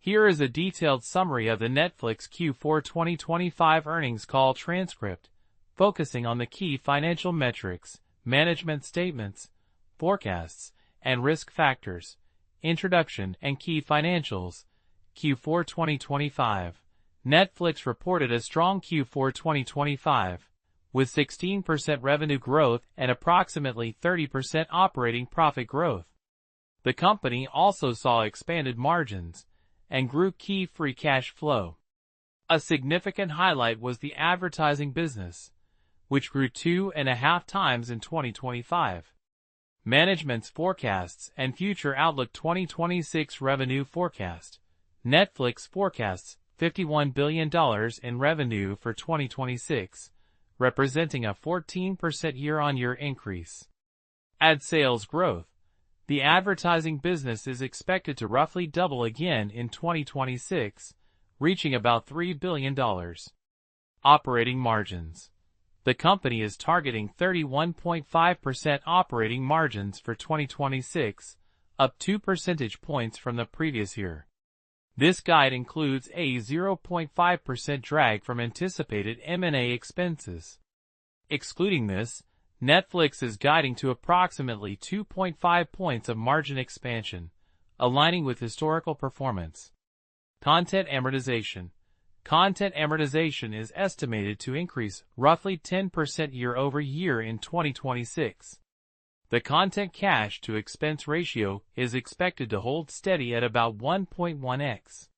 Here is a detailed summary of the Netflix Q4 2025 earnings call transcript, focusing on the key financial metrics, management statements, forecasts, and risk factors. Introduction and key financials. Q4 2025. Netflix reported a strong Q4 2025, with 16% revenue growth and approximately 30% operating profit growth. The company also saw expanded margins and grew key free cash flow. A significant highlight was the advertising business, which grew 2.5 times in 2025. Management's forecasts and future outlook. 2026 revenue forecast. Netflix forecasts $51 billion in revenue for 2026, representing a 14% year-on-year increase. Ad sales growth. The advertising business is expected to roughly double again in 2026, reaching about $3 billion. Operating margins. The company is targeting 31.5% operating margins for 2026, up 2 percentage points from the previous year. This guide includes a 0.5% drag from anticipated M&A expenses. Excluding this, Netflix is guiding to approximately 2.5 points of margin expansion, aligning with historical performance. Content amortization. Content amortization is estimated to increase roughly 10% year-over-year in 2026. The content cash to expense ratio is expected to hold steady at about 1.1x.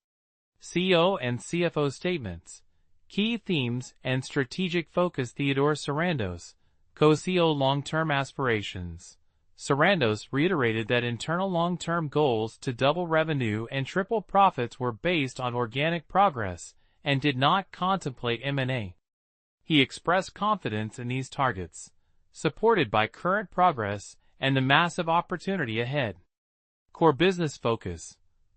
CEO and CFO statements. Key themes and strategic focus. Theodore Sarandos, co-CEO. Long-term aspirations. Sarandos reiterated that internal long-term goals to double revenue and triple profits were based on organic progress and did not contemplate M&A. He expressed confidence in these targets, supported by current progress and the massive opportunity ahead. Core business focus.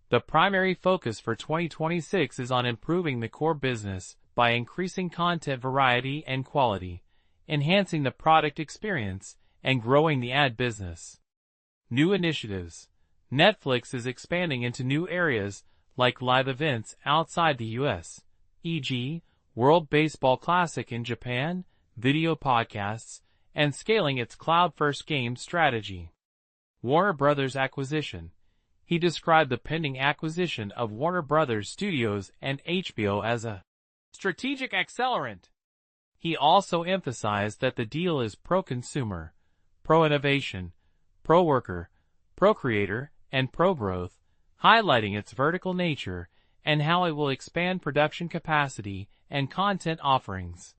The primary focus for 2026 is on improving the core business by increasing content variety and quality, enhancing the product experience, and growing the ad business. New initiatives. Netflix is expanding into new areas like live events outside the U.S., e.g., World Baseball Classic in Japan, video podcasts, and scaling its cloud-first game strategy. Warner Bros. Acquisition. He described the pending acquisition of Warner Bros. Studios and HBO as a strategic accelerant. He also emphasized that the deal is pro-consumer, pro-innovation, pro-worker, pro-creator, and pro-growth, highlighting its vertical nature and how it will expand production capacity and content offerings.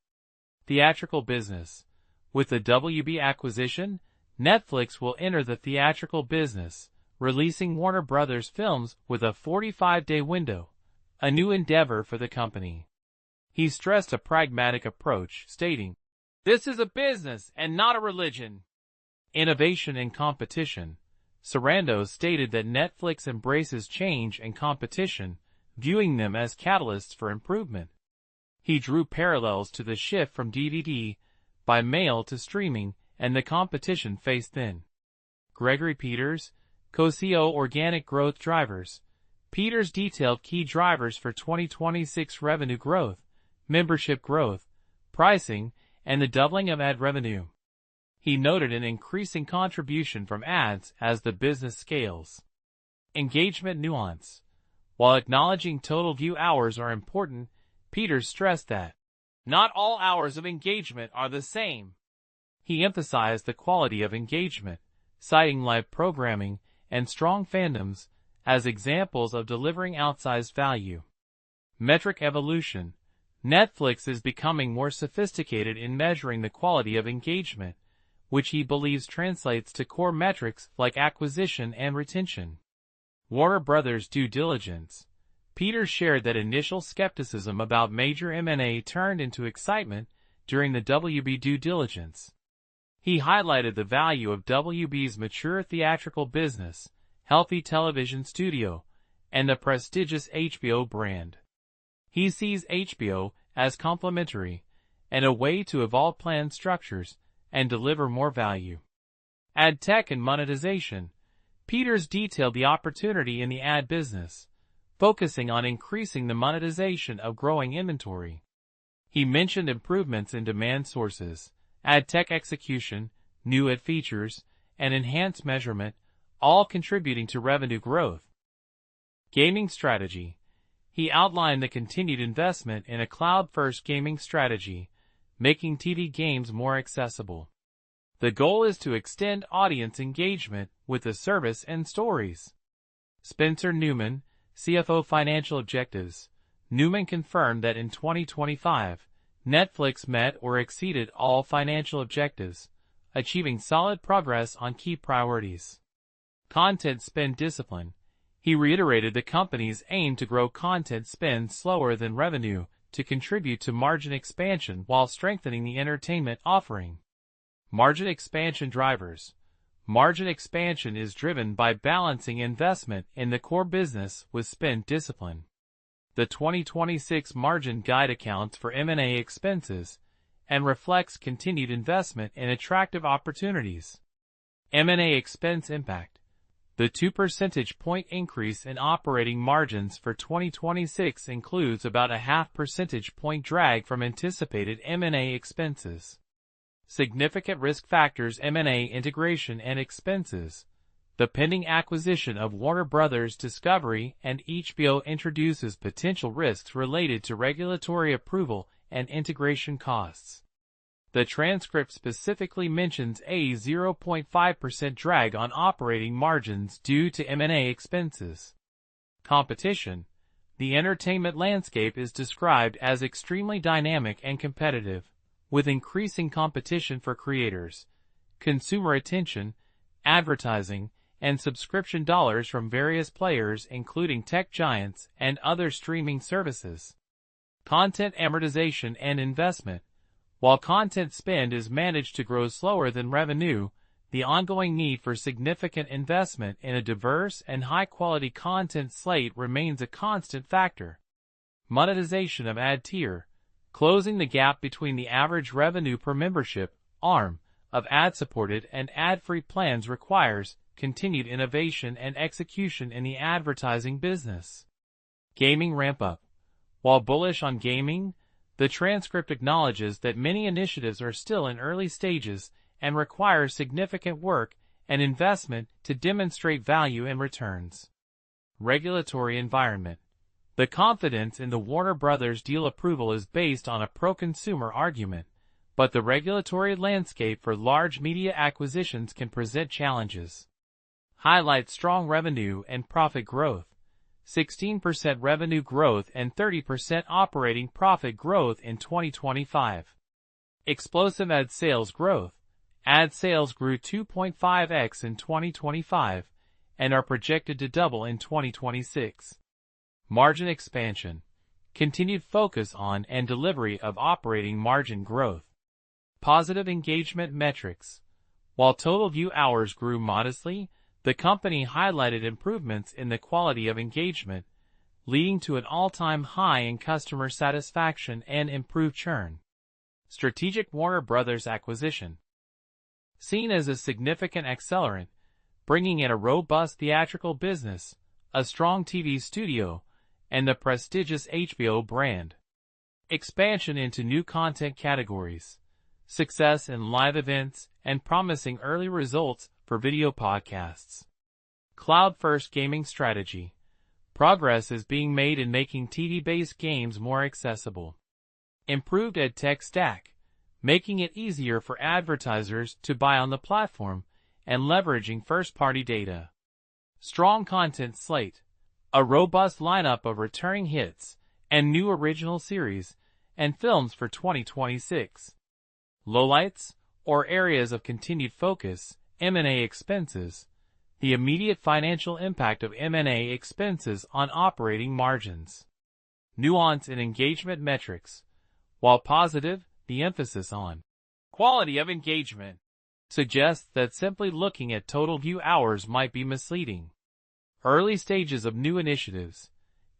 Theatrical business. With the WB acquisition, Netflix will enter the theatrical business, releasing Warner Bros. Films with a 45-day window, a new endeavor for the company. He stressed a pragmatic approach, stating, "This is a business and not a religion." Innovation and competition. Sarandos stated that Netflix embraces change and competition, viewing them as catalysts for improvement. He drew parallels to the shift from DVD by mail to streaming and the competition faced then. Gregory Peters, co-CEO. Organic growth drivers. Peters detailed key drivers for 2026 revenue growth, membership growth, pricing, and the doubling of ad revenue. He noted an increasing contribution from ads as the business scales. Engagement nuance. While acknowledging total view hours are important, Peters stressed that not all hours of engagement are the same. He emphasized the quality of engagement, citing live programming and strong fandoms as examples of delivering outsized value. Metric evolution. Netflix is becoming more sophisticated in measuring the quality of engagement, which he believes translates to core metrics like acquisition and retention. Warner Bros. Due diligence. Peters shared that initial skepticism about major M&A turned into excitement during the WB due diligence. He highlighted the value of WB's mature theatrical business, healthy television studio, and the prestigious HBO brand. He sees HBO as complementary and a way to evolve planned structures and deliver more value. Ad tech and monetization. Peters detailed the opportunity in the ad business, focusing on increasing the monetization of growing inventory. He mentioned improvements in demand sources, ad tech execution, new ad features, and enhanced measurement, all contributing to revenue growth. Gaming strategy. He outlined the continued investment in a cloud-first gaming strategy, making TV games more accessible. The goal is to extend audience engagement with the service and stories. Spencer Newman, CFO Financial Objectives. Newman confirmed that in 2025, Netflix met or exceeded all financial objectives, achieving solid progress on key priorities. Content spend discipline. He reiterated the company's aim to grow content spend slower than revenue to contribute to margin expansion while strengthening the entertainment offering. Margin expansion drivers. Margin expansion is driven by balancing investment in the core business with spend discipline. The 2026 margin guide accounts for M&A expenses and reflects continued investment in attractive opportunities. M&A expense impact. The 2 percentage point increase in operating margins for 2026 includes about a 0.5 percentage point drag from anticipated M&A expenses. Significant risk factors: M&A integration and expenses. The pending acquisition of Warner Bros. Discovery and HBO introduces potential risks related to regulatory approval and integration costs. The transcript specifically mentions a 0.5% drag on operating margins due to M&A expenses. Competition. The entertainment landscape is described as extremely dynamic and competitive, with increasing competition for creators, consumer attention, advertising, and subscription dollars from various players including tech giants and other streaming services. Content amortization and investment. While content spend is managed to grow slower than revenue, the ongoing need for significant investment in a diverse and high-quality content slate remains a constant factor. Monetization of ad tier. Closing the gap between the average revenue per membership, ARM, of ad-supported and ad-free plans requires continued innovation and execution in the advertising business. Gaming ramp-up. While bullish on gaming, the transcript acknowledges that many initiatives are still in early stages and require significant work and investment to demonstrate value and returns. Regulatory environment. The confidence in the Warner Bros. Deal approval is based on a pro-consumer argument, but the regulatory landscape for large media acquisitions can present challenges. Highlight strong revenue and profit growth. 16% revenue growth and 30% operating profit growth in 2025. Explosive ad sales growth. Ad sales grew 2.5x in 2025 and are projected to double in 2026. Margin expansion. Continued focus on and delivery of operating margin growth. Positive engagement metrics. While total view hours grew modestly, the company highlighted improvements in the quality of engagement, leading to an all-time high in customer satisfaction and improved churn. Strategic Warner Bros. Acquisition. Seen as a significant accelerant, bringing in a robust theatrical business, a strong TV studio, and the prestigious HBO brand. Expansion into new content categories. Success in live events and promising early results for video podcasts. Cloud-first gaming strategy. Progress is being made in making TV-based games more accessible. Improved ed tech stack, making it easier for advertisers to buy on the platform and leveraging first-party data. Strong content slate. A robust lineup of returning hits and new original series and films for 2026. Lowlights, or areas of continued focus. M&A expenses. The immediate financial impact of M&A expenses on operating margins. Nuance in engagement metrics. While positive, the emphasis on quality of engagement suggests that simply looking at total view hours might be misleading. Early stages of new initiatives.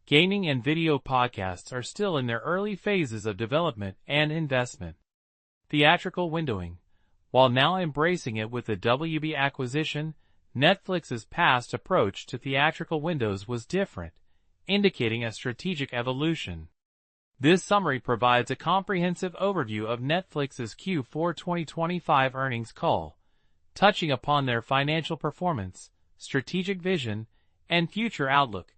Gaming and video podcasts are still in their early phases of development and investment. Theatrical windowing. While now embracing it with the WB acquisition, Netflix's past approach to theatrical windows was different, indicating a strategic evolution. This summary provides a comprehensive overview of Netflix's Q4 2025 earnings call, touching upon their financial performance, strategic vision, and future outlook.